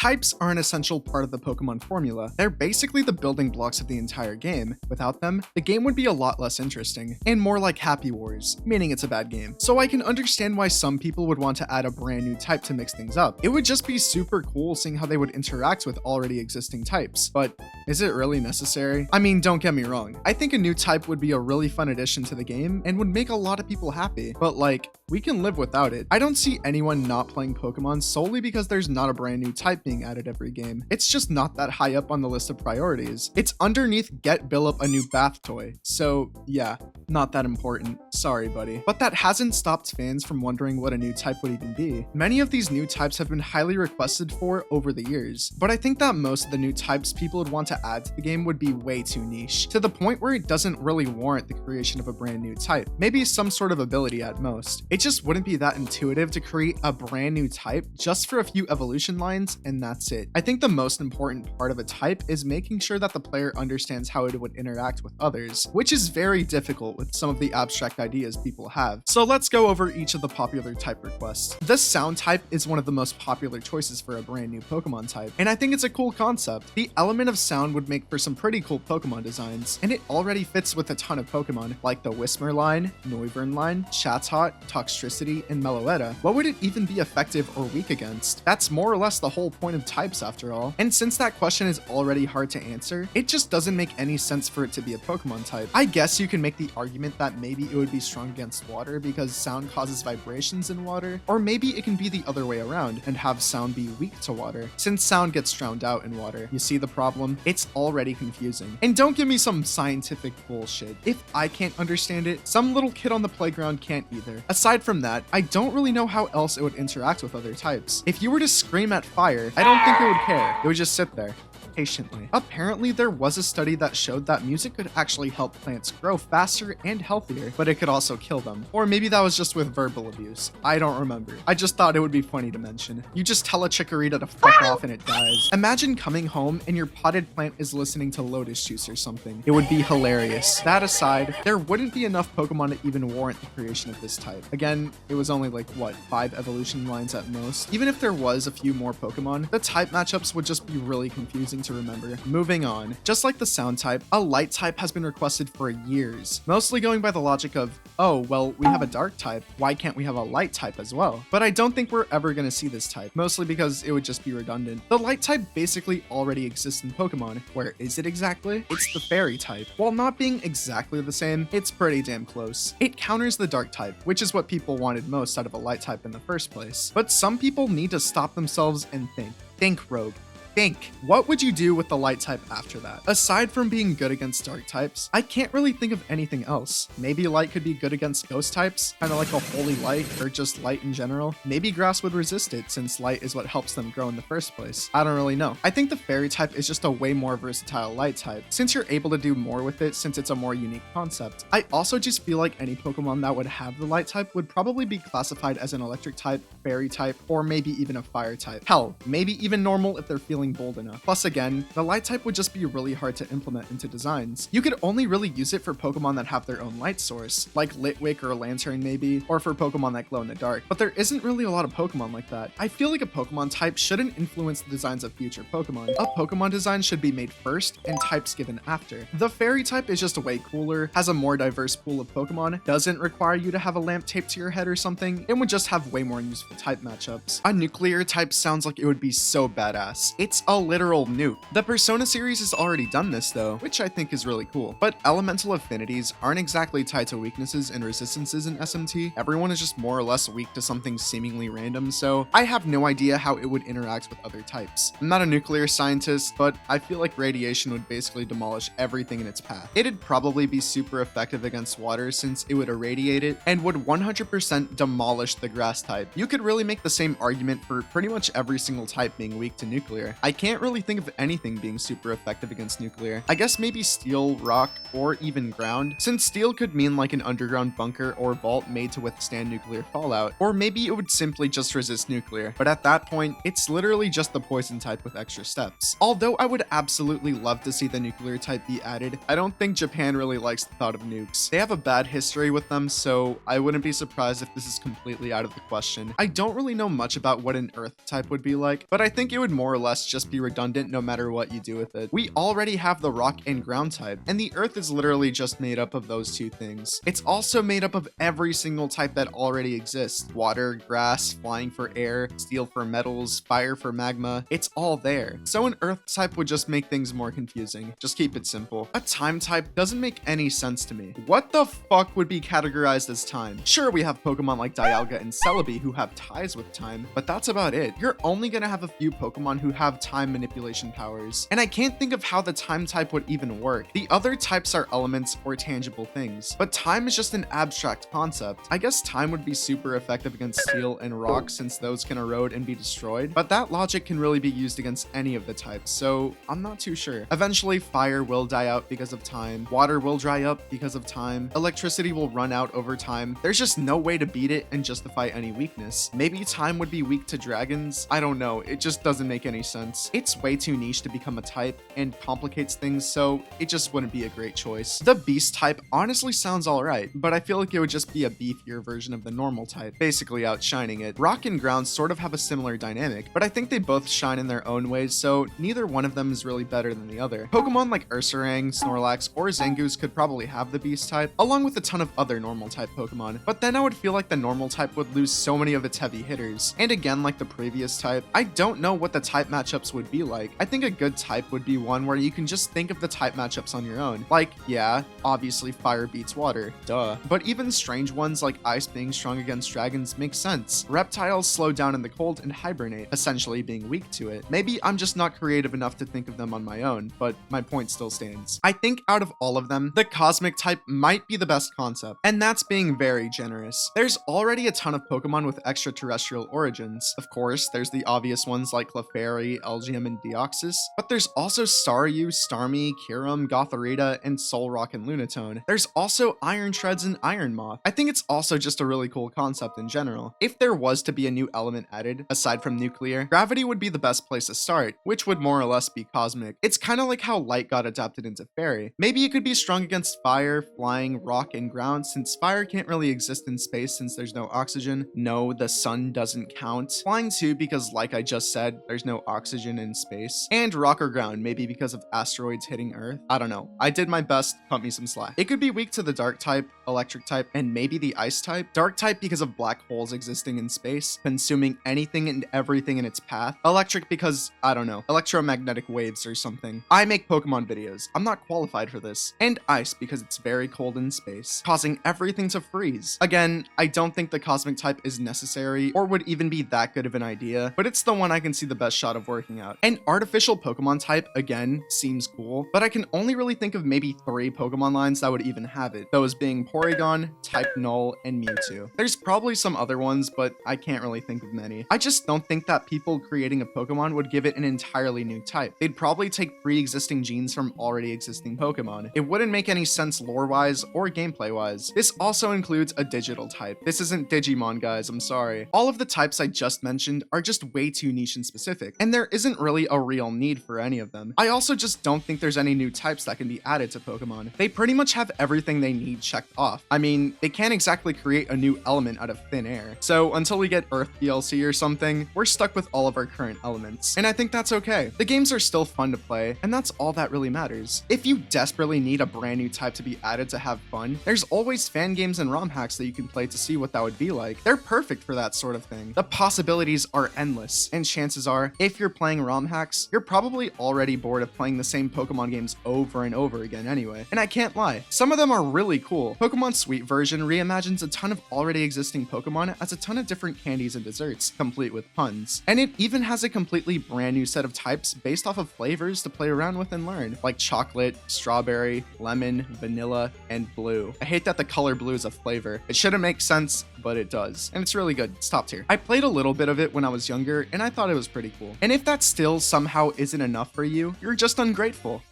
Types are an essential part of the Pokemon formula. They're basically the building blocks of the entire game. Without them, the game would be a lot less interesting, and more like Happy Wars, meaning it's a bad game. So I can understand why some people would want to add a brand new type to mix things up. It would just be super cool seeing how they would interact with already existing types, but is it really necessary? I mean, don't get me wrong, I think a new type would be a really fun addition to the game and would make a lot of people happy, but like, we can live without it. I don't see anyone not playing Pokemon solely because there's not a brand new type being added every game. It's just not that high up on the list of priorities. It's underneath get Billop a new bath toy, so yeah, not that important. Sorry, buddy. But that hasn't stopped fans from wondering what a new type would even be. Many of these new types have been highly requested for over the years, but I think that most of the new types people would want to add to the game would be way too niche, to the point where it doesn't really warrant the creation of a brand new type. Maybe some sort of ability at most. It just wouldn't be that intuitive to create a brand new type just for a few evolution lines, and that's it. I think the most important part of a type is making sure that the player understands how it would interact with others, which is very difficult with some of the abstract ideas people have. So let's go over each of the popular type requests. The sound type is one of the most popular choices for a brand new Pokemon type, and I think it's a cool concept. The element of sound would make for some pretty cool Pokemon designs, and it already fits with a ton of Pokemon, like the Whismur line, Noivern line, Chatot, Toxtricity, and Meloetta. What would it even be effective or weak against? That's more or less the whole point of types after all. And since that question is already hard to answer, it just doesn't make any sense for it to be a Pokemon type. I guess you can make the argument that maybe it would be strong against water because sound causes vibrations in water, or maybe it can be the other way around and have sound be weak to water, since sound gets drowned out in water. You see the problem? It's already confusing. And don't give me some scientific bullshit. If I can't understand it, some little kid on the playground can't either. Aside from that, I don't really know how else it would interact with other types. If you were to scream at fire, I don't think it would care. It would just sit there patiently. Apparently, there was a study that showed that music could actually help plants grow faster and healthier, but it could also kill them. Or maybe that was just with verbal abuse. I don't remember. I just thought it would be funny to mention. You just tell a Chikorita to fuck off and it dies. Imagine coming home and your potted plant is listening to Lotus Juice or something. It would be hilarious. That aside, there wouldn't be enough Pokemon to even warrant the creation of this type. Again, it was only like, what, 5 evolution lines at most? Even if there was a few more Pokemon, the type matchups would just be really confusing to remember. Moving on. Just like the sound type, a light type has been requested for years, mostly going by the logic of, oh, well, we have a dark type, why can't we have a light type as well? But I don't think we're ever going to see this type, mostly because it would just be redundant. The light type basically already exists in Pokemon. Where is it exactly? It's the fairy type. While not being exactly the same, it's pretty damn close. It counters the dark type, which is what people wanted most out of a light type in the first place. But some people need to stop themselves and think. Think, Rogue. Think. What would you do with the light type after that? Aside from being good against dark types, I can't really think of anything else. Maybe light could be good against ghost types, kind of like a holy light or just light in general. Maybe grass would resist it since light is what helps them grow in the first place. I don't really know. I think the fairy type is just a way more versatile light type since you're able to do more with it since it's a more unique concept. I also just feel like any Pokemon that would have the light type would probably be classified as an electric type, fairy type, or maybe even a fire type. Hell, maybe even normal if they're feeling bold enough. Plus again, the light type would just be really hard to implement into designs. You could only really use it for Pokemon that have their own light source, like Litwick or Lantern maybe, or for Pokemon that glow in the dark, but there isn't really a lot of Pokemon like that. I feel like a Pokemon type shouldn't influence the designs of future Pokemon. A Pokemon design should be made first and types given after. The fairy type is just way cooler, has a more diverse pool of Pokemon, doesn't require you to have a lamp taped to your head or something, and would just have way more useful type matchups. A nuclear type sounds like it would be so badass. It's a literal nuke. The Persona series has already done this though, which I think is really cool. But elemental affinities aren't exactly tied to weaknesses and resistances in SMT. Everyone is just more or less weak to something seemingly random, so I have no idea how it would interact with other types. I'm not a nuclear scientist, but I feel like radiation would basically demolish everything in its path. It'd probably be super effective against water since it would irradiate it and would 100% demolish the grass type. You could really make the same argument for pretty much every single type being weak to nuclear. I can't really think of anything being super effective against nuclear. I guess maybe steel, rock, or even ground, since steel could mean like an underground bunker or vault made to withstand nuclear fallout, or maybe it would simply just resist nuclear, but at that point, it's literally just the poison type with extra steps. Although I would absolutely love to see the nuclear type be added, I don't think Japan really likes the thought of nukes. They have a bad history with them, so I wouldn't be surprised if this is completely out of the question. I don't really know much about what an earth type would be like, but I think it would more or less just be redundant no matter what you do with it. We already have the rock and ground type, and the earth is literally just made up of those two things. It's also made up of every single type that already exists. Water, grass, flying for air, steel for metals, fire for magma. It's all there. So an earth type would just make things more confusing. Just keep it simple. A time type doesn't make any sense to me. What the fuck would be categorized as time? Sure, we have Pokemon like Dialga and Celebi who have ties with time, but that's about it. You're only gonna have a few Pokemon who have time manipulation powers, and I can't think of how the time type would even work. The other types are elements or tangible things, but time is just an abstract concept. I guess time would be super effective against steel and rock since those can erode and be destroyed, but that logic can really be used against any of the types, so I'm not too sure. Eventually, fire will die out because of time, water will dry up because of time, electricity will run out over time. There's just no way to beat it and justify any weakness. Maybe time would be weak to dragons? I don't know, it just doesn't make any sense. It's way too niche to become a type and complicates things, so it just wouldn't be a great choice. The beast type honestly sounds alright, but I feel like it would just be a beefier version of the normal type, basically outshining it. Rock and ground sort of have a similar dynamic, but I think they both shine in their own ways, so neither one of them is really better than the other. Pokemon like Ursaring, Snorlax, or Zangoose could probably have the beast type, along with a ton of other normal type Pokemon, but then I would feel like the normal type would lose so many of its heavy hitters. And again, like the previous type, I don't know what the type matchups would be like. I think a good type would be one where you can just think of the type matchups on your own. Like, yeah, obviously fire beats water, duh. But even strange ones like ice being strong against dragons makes sense. Reptiles slow down in the cold and hibernate, essentially being weak to it. Maybe I'm just not creative enough to think of them on my own, but my point still stands. I think out of all of them, the cosmic type might be the best concept, and that's being very generous. There's already a ton of Pokemon with extraterrestrial origins. Of course, there's the obvious ones like Clefairy, Elgium, and Deoxys, but there's also Staryu, Starmie, Kyurem, Gothorita, and Solrock and Lunatone. There's also Iron Shreds and Iron Moth. I think it's also just a really cool concept in general. If there was to be a new element added, aside from nuclear, gravity would be the best place to start, which would more or less be cosmic. It's kind of like how light got adapted into fairy. Maybe it could be strong against fire, flying, rock, and ground, since fire can't really exist in space since there's no oxygen. No, the sun doesn't count. Flying too, because like I just said, there's no oxygen in space. And rock or ground, maybe because of asteroids hitting Earth. I don't know. I did my best, cut me some slack. It could be weak to the dark type, electric type, and maybe the ice type. Dark type because of black holes existing in space, consuming anything and everything in its path. Electric because, I don't know, electromagnetic waves or something. I make Pokemon videos. I'm not qualified for this. And ice because it's very cold in space, causing everything to freeze. Again, I don't think the cosmic type is necessary or would even be that good of an idea, but it's the one I can see the best shot of working out. An artificial Pokemon type, again, seems cool, but I can only really think of maybe 3 Pokemon lines that would even have it, those being Porygon, Type Null, and Mewtwo. There's probably some other ones, but I can't really think of many. I just don't think that people creating a Pokemon would give it an entirely new type. They'd probably take pre-existing genes from already existing Pokemon. It wouldn't make any sense lore-wise or gameplay-wise. This also includes a digital type. This isn't Digimon, guys, I'm sorry. All of the types I just mentioned are just way too niche and specific, and there isn't really a real need for any of them. I also just don't think there's any new types that can be added to Pokemon. They pretty much have everything they need checked off. I mean, they can't exactly create a new element out of thin air. So until we get Earth DLC or something, we're stuck with all of our current elements. And I think that's okay. The games are still fun to play, and that's all that really matters. If you desperately need a brand new type to be added to have fun, there's always fan games and ROM hacks that you can play to see what that would be like. They're perfect for that sort of thing. The possibilities are endless, and chances are, if you're playing ROM hacks, you're probably already bored of playing the same Pokemon games over and over again anyway. And I can't lie, some of them are really cool. Pokemon Sweet version reimagines a ton of already existing Pokemon as a ton of different candies and desserts, complete with puns. And it even has a completely brand new set of types based off of flavors to play around with and learn, like chocolate, strawberry, lemon, vanilla, and blue. I hate that the color blue is a flavor. It shouldn't make sense, but it does. And it's really good. It's top tier. I played a little bit of it when I was younger, and I thought it was pretty cool. And if that that still somehow isn't enough for you, you're just ungrateful.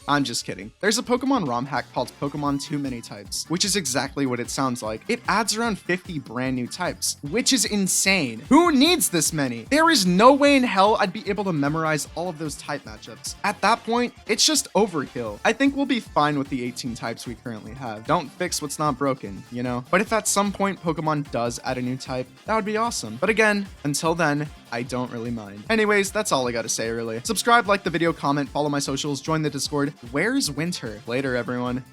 I'm just kidding. There's a Pokemon ROM hack called Pokemon Too Many Types, which is exactly what it sounds like. It adds around 50 brand new types, which is insane. Who needs this many? There is no way in hell I'd be able to memorize all of those type matchups. At that point, it's just overkill. I think we'll be fine with the 18 types we currently have. Don't fix what's not broken, you know? But if at some point Pokemon does add a new type, that would be awesome. But again, until then, I don't really mind. Anyways, that's all I gotta say really. Subscribe, like the video, comment, follow my socials, join the Discord. Where's winter? Later, everyone.